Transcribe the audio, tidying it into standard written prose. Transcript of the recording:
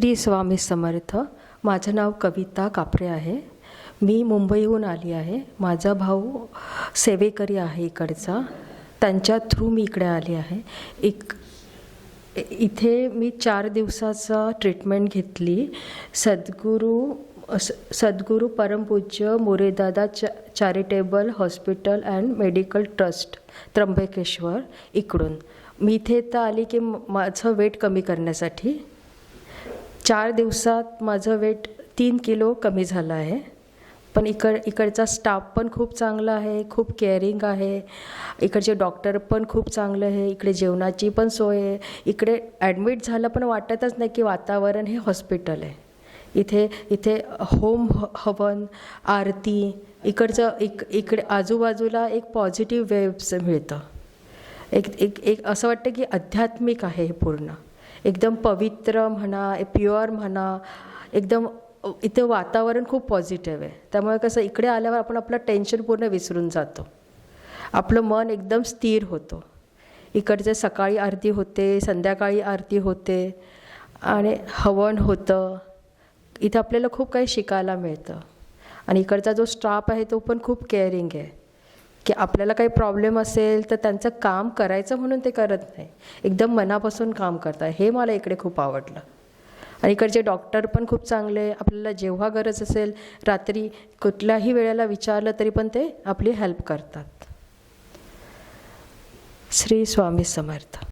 श्री स्वामी समर्थ. माझं नाव कविता कापरे आहे. मी मुंबईहून आली आहे. माझा भाऊ सेवेकरी आहे इकडचा. त्यांच्या थ्रू मी इकडे आली आहे. इथे मी 4 दिवसाचा ट्रीटमेंट घेतली. सद्गुरू परमपूज्य Moredada charitable hospital and medical trust Trimbakeshwar इकडून. मी इथे तर आली की माझं वेट कमी करण्यासाठी. 4 दिवसात माझं वेट 3 किलो कमी झालं आहे. पण इकडचा स्टाफ पण खूप चांगला आहे, खूप केअरिंग आहे. इकडचे डॉक्टर पण खूप चांगलं आहे. इकडे जेवणाची पण सोय आहे. इकडे ॲडमिट झालं पण वाटतच नाही की वातावरण हे हॉस्पिटल आहे. इथे होम हवन, आरती, इकडे आजूबाजूला एक पॉझिटिव्ह वेव्स मिळतं. एक असं वाटतं की आध्यात्मिक आहे हे पूर्ण. एकदम पवित्र म्हणा, प्युअर म्हणा, एकदम इथे वातावरण खूप पॉझिटिव्ह आहे. त्यामुळे कसं इकडे आल्यावर आपण आपलं टेन्शन पूर्ण विसरून जातो. आपलं मन एकदम स्थिर होतं. इकडचे सकाळी आरती होते, संध्याकाळी आरती होते आणि हवन होतं. इथे आपल्याला खूप काही शिकायला मिळतं. आणि इकडचा जो स्टाफ आहे तो पण खूप केअरिंग आहे की आपल्याला काही प्रॉब्लेम असेल तर त्यांचं काम करायचं म्हणून ते करत नाही, एकदम मनापासून काम करतात. हे मला इकडे खूप आवडलं. आणि इकडचे डॉक्टर पण खूप चांगले. आपल्याला जेव्हा गरज असेल रात्री कुठल्याही वेळेला विचारलं तरी पण ते आपली हेल्प करतात. श्री स्वामी समर्थ.